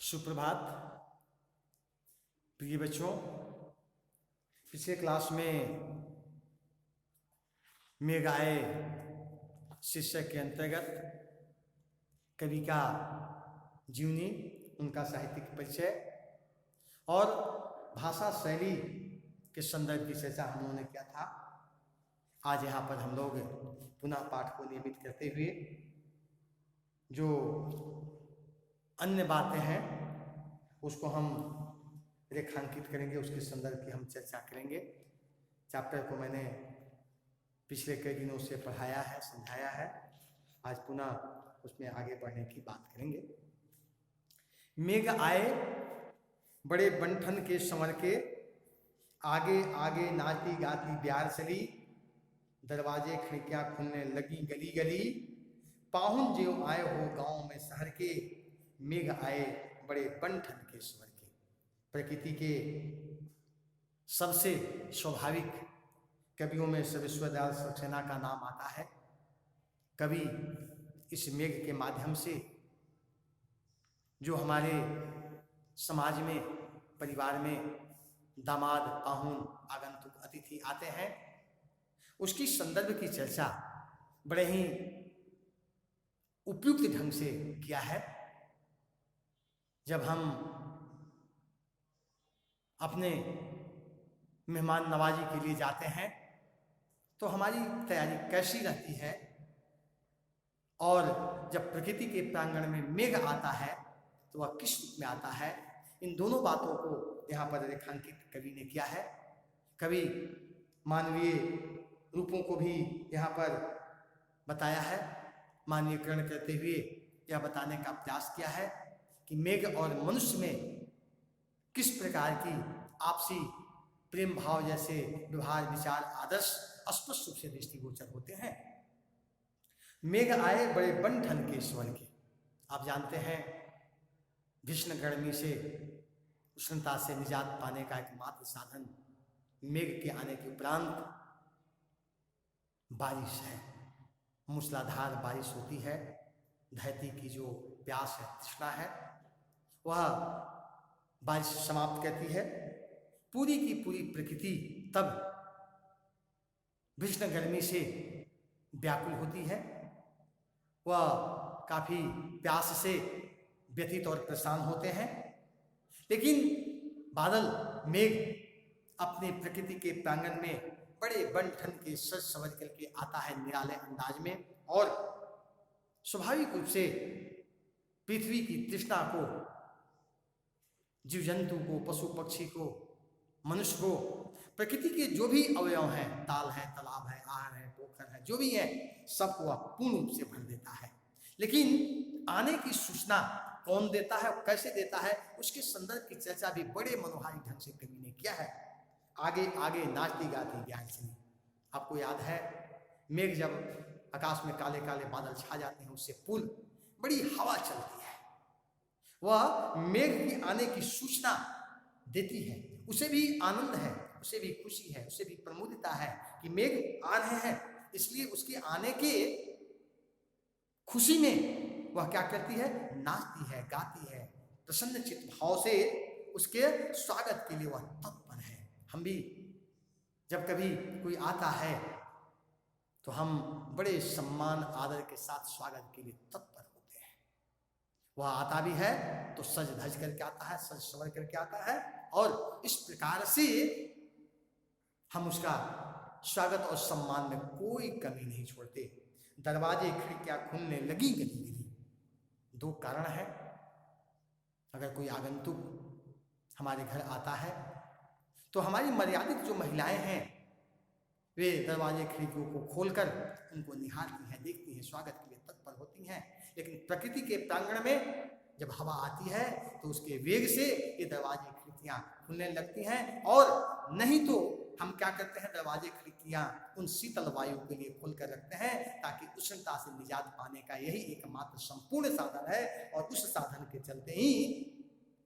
सुप्रभात प्रिय बच्चों। पिछले क्लास में मेघ आए शीर्षक के अंतर्गत कवि का जीवनी, उनका साहित्यिक परिचय और भाषा शैली के संदर्भ की चर्चा हम लोगों ने किया था। आज यहाँ पर हम लोग पुनः पाठ को नियमित करते हुए जो अन्य बातें हैं उसको हम रेखांकित करेंगे, उसके संदर्भ की हम चर्चा करेंगे। चैप्टर को मैंने पिछले कई दिनों से पढ़ाया है, समझाया है। आज पुनः उसमें आगे बढ़ने की बात करेंगे। मेघ आए बड़े बंठन के संवर के, आगे आगे नाचती गाती ब्यार चली, दरवाजे खिड़कियां खुलने लगी गली गली, पाहुन ज्यों आए हो गांव में शहर के, मेघ आए बड़े बंठन के स्वर के। प्रकृति के सबसे स्वाभाविक कवियों में से विश्वदयाल सक्सेना का नाम आता है। कवि इस मेघ के माध्यम से जो हमारे समाज में, परिवार में दामाद, पाहुन, आगंतुक, अतिथि आते हैं, उसकी संदर्भ की चर्चा बड़े ही उपयुक्त ढंग से किया है। जब हम अपने मेहमान नवाजी के लिए जाते हैं तो हमारी तैयारी कैसी रहती है, और जब प्रकृति के प्रांगण में मेघ आता है तो वह किस रूप में आता है, इन दोनों बातों को यहाँ पर रेखांकित कवि ने किया है। कवि मानवीय रूपों को भी यहाँ पर बताया है, मानवीयकरण करते हुए यह बताने का प्रयास किया है कि मेघ और मनुष्य में किस प्रकार की आपसी प्रेम भाव जैसे व्यवहार, विचार, आदर्श स्पष्ट रूप से दृष्टिगोचर होते हैं। मेघ आए बड़े बंठन के स्वर के। आप जानते हैं भीषण गर्मी से, उष्णता से निजात पाने का एकमात्र साधन मेघ के आने के उपरांत बारिश है। मूसलाधार बारिश होती है, धरती की जो प्यास है, तृष्णा है, वह बारिश समाप्त करती है। पूरी की पूरी प्रकृति तब भीषण गर्मी से व्याकुल होती है। वह काफी प्यास से व्यथित और परेशान होते हैं। लेकिन बादल, मेघ अपने प्रकृति के प्रांगण में बड़े बंठन के सज संवर करके आता है निराले अंदाज में, और स्वाभाविक रूप से पृथ्वी की तृष्णा को, जीव जंतु को, पशु पक्षी को, मनुष्य को, प्रकृति के जो भी अवयव हैं, ताल है, तालाब है, आहर है, पोखर है, जो भी है, सबको वह पूर्ण रूप से भर देता है। लेकिन आने की सूचना कौन देता है और कैसे देता है, उसके संदर्भ की चर्चा भी बड़े मनोहारी ढंग से कवि ने किया है। आगे आगे नाचती गाती ब्यार चली। आपको याद है मेघ जब आकाश में काले काले बादल छा जाते हैं, उससे पूर्व बड़ी हवा चलती है, वह मेघ की आने की सूचना देती है। उसे भी आनंद है, उसे भी खुशी है, उसे भी प्रमुदिता है कि मेघ आ रहे हैं। इसलिए उसके आने के खुशी में वह क्या करती है, नाचती है, गाती है, प्रसन्न चित्त भाव से उसके स्वागत के लिए वह तत्पर है। हम भी जब कभी कोई आता है तो हम बड़े सम्मान आदर के साथ स्वागत के लिए तत्पर होते हैं। वह आता भी है तो सज धज करके आता है, सज संवर करके आता है, और इस प्रकार से हम उसका स्वागत और सम्मान में कोई कमी नहीं छोड़ते। दरवाजे खिड़कियां खुलने लगी गली गली। दो कारण है। अगर कोई आगंतुक हमारे घर आता है तो हमारी मर्यादित जो महिलाएं हैं, वे दरवाजे खिड़कियों को खोलकर उनको निहारती हैं, देखती हैं, स्वागत के लिए तत्पर होती हैं। लेकिन प्रकृति के प्रांगण में जब हवा आती है तो उसके वेग से ये दरवाजे खिड़कियां खुलने लगती हैं, और नहीं तो हम क्या करते हैं, दरवाजे खिड़कियां उन शीतल वायु के लिए खोलकर रखते हैं, ताकि उष्णता से निजात पाने का यही एकमात्र संपूर्ण साधन है। और उस साधन के चलते ही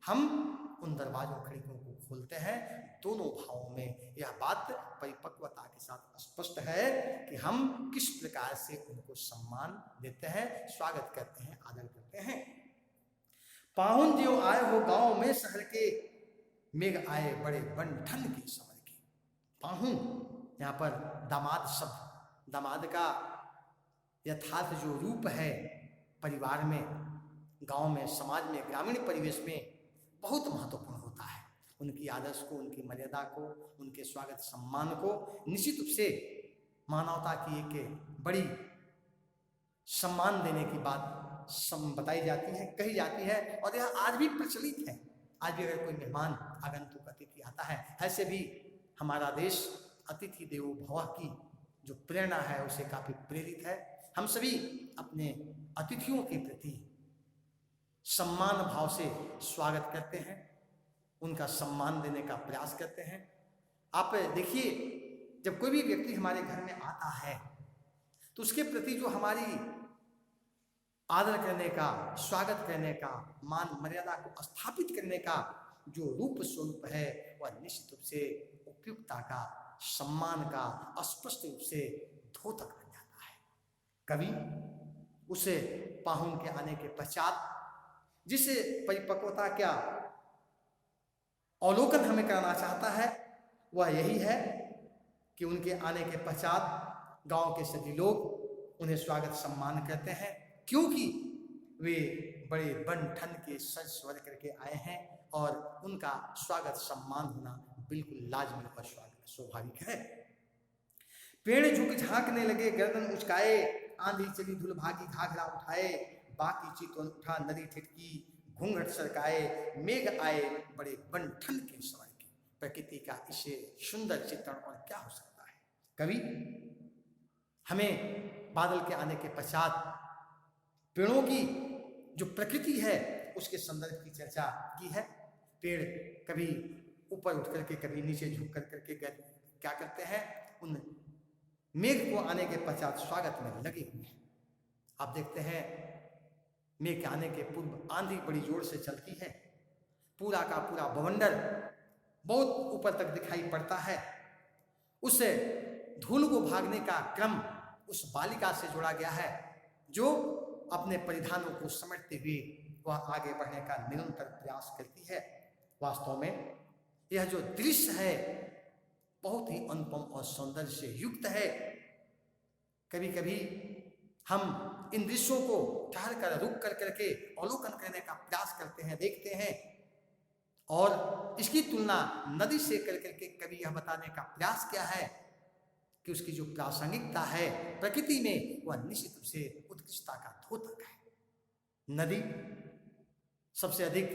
हम उन दरवाजों खिड़कियों को खोलते हैं। दोनों भावों में यह बात परिपक्वता के साथ स्पष्ट है कि हम किस प्रकार से उनको सम्मान देते हैं, स्वागत करते हैं, आदर करते हैं। पाहुन जो आए हो गांव में शहर के, मेघ आए बड़े बंठन के संवर के। पाहुन यहाँ पर दामाद शब्द, दामाद का यथार्थ जो रूप है परिवार में, गांव में, समाज में, ग्रामीण परिवेश में बहुत महत्वपूर्ण होता है। उनकी आदर्श को, उनकी मर्यादा को, उनके स्वागत सम्मान को निश्चित रूप से मानवता की एक बड़ी सम्मान देने की बात बताई जाती है, कही जाती है, और यह आज भी प्रचलित है। आज भी अगर कोई मेहमान, आगंतुक, अतिथि आता है, ऐसे भी हमारा देश अतिथि देवो भव की जो प्रेरणा है उसे काफी प्रेरित है। हम सभी अपने अतिथियों के प्रति सम्मान भाव से स्वागत करते हैं, उनका सम्मान देने का प्रयास करते हैं। आप देखिए, जब कोई भी व्यक्ति हमारे घर में आता है तो उसके प्रति जो हमारी आदर करने का, स्वागत करने का, मान मर्यादा को स्थापित करने का जो रूप स्वरूप है वह निश्चित रूप से उपयुक्तता का, सम्मान का स्पष्ट रूप से द्योतक बन जाता है। कवि उसे पाहुन के आने के पश्चात जिस परिपक्वता का अवलोकन हमें करना चाहता है वह यही है कि उनके आने के पश्चात गांव के सभी लोग उन्हें स्वागत सम्मान करते हैं, क्योंकि वे बड़े बन-ठन के सज स्वर करके आए हैं और उनका स्वागत सम्मान होना बिल्कुल लाजमी और स्वाभाविक है। पेड़ झुक झांकने लगे, गर्दन उचकाए, आंधी चली धुल भागी, घाघरा उठाए, बाकी चितवन उठा, नदी ठिठकी, घूंघट सरकाए, मेघ आए बड़े बन-ठन के सवर के। प्रकृति का इससे सुंदर चित्रण और क्या हो सकता है। कवि हमें बादल के आने के पश्चात पेड़ों की जो प्रकृति है उसके संदर्भ की चर्चा की है। पेड़ कभी ऊपर उठ करके, कभी नीचे झुक कर करके क्या करते हैं, उन मेघ को आने के पश्चात स्वागत में लगे हुए हैं। आप देखते हैं मेघ के आने के पूर्व आंधी बड़ी जोर से चलती है, पूरा का पूरा बवंडर बहुत ऊपर तक दिखाई पड़ता है। उस धूल को भागने का क्रम उस बालिका से जोड़ा गया है जो अपने परिधानों को समेटते हुए वह आगे बढ़ने का निरंतर प्रयास करती है। वास्तव में यह जो दृश्य है बहुत ही अनुपम और सौंदर्य से युक्त है। कभी कभी हम इन दृश्यों को ठहर कर, रुक कर करके अवलोकन करने का प्रयास करते हैं, देखते हैं, और इसकी तुलना नदी से कर करके कभी यह बताने का प्रयास किया है कि उसकी जो प्रासंगिकता है प्रकृति में वह निश्चित रूप से उत्कृष्टता का द्योतक है। नदी सबसे अधिक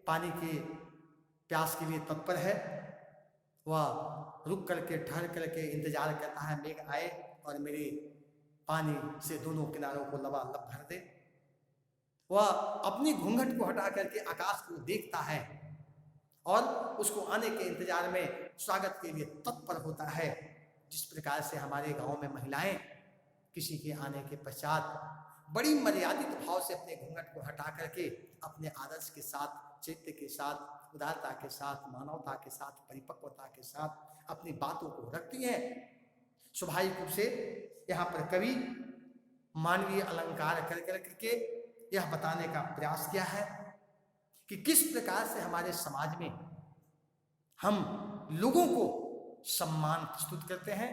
पानी के प्यास के लिए तत्पर है। वह रुक करके, ठहर करके इंतजार करता है मेघ आए और मेरे पानी से दोनों किनारों को लबालब भर दे। वह अपनी घूंघट को हटा करके आकाश को देखता है और उसको आने के इंतजार में स्वागत के लिए तत्पर होता है। जिस प्रकार से हमारे गांव में महिलाएं किसी के आने के पश्चात बड़ी मर्यादित भाव से अपने घूंघट को हटा करके अपने आदर्श के साथ, चैत्य के साथ, उदारता के साथ, मानवता के साथ, परिपक्वता के साथ अपनी बातों को रखती हैं। स्वाभाविक रूप से यहाँ पर कवि मानवीय अलंकार कर करके यह बताने का प्रयास किया है कि किस प्रकार से हमारे समाज में हम लोगों को सम्मान प्रस्तुत करते हैं,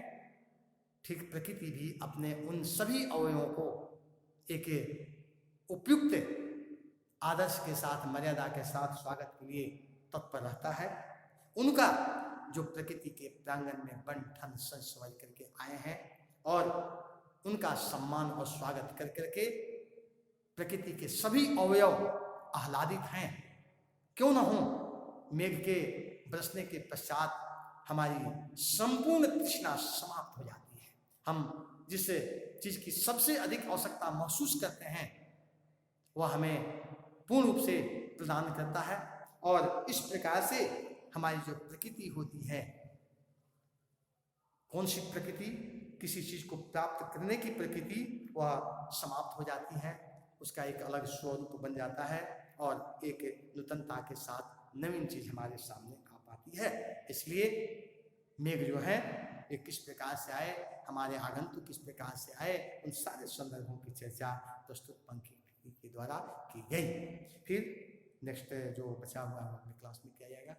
ठीक प्रकृति भी अपने उन सभी अवयवों को एक उपयुक्त आदर्श के साथ, मर्यादा के साथ स्वागत के लिए तत्पर रहता है। उनका जो प्रकृति के प्रांगण में बन-ठन संस्वर करके आए हैं और उनका सम्मान और स्वागत कर करके प्रकृति के सभी अवयव आह्लादित हैं। क्यों न हो, मेघ के बरसने के पश्चात हमारी संपूर्ण तृष्णा समाप्त हो जाती है। हम जिस चीज की सबसे अधिक आवश्यकता महसूस करते हैं वह हमें पूर्ण रूप से प्रदान करता है। और इस प्रकार से हमारी जो प्रकृति होती है, कौन सी प्रकृति, किसी चीज को प्राप्त करने की प्रकृति, वह समाप्त हो जाती है, उसका एक अलग स्वरूप बन जाता है और एक नूतनता के साथ नवीन चीज हमारे सामने आ पाती है। इसलिए मेघ जो है ये किस प्रकार से आए, हमारे आगंतुक किस प्रकार से आए, उन सारे संदर्भों की चर्चा प्रस्तुत पंक्ति के द्वारा की गई। फिर नेक्स्ट जो बचा हुआ अपने क्लास में किया जाएगा।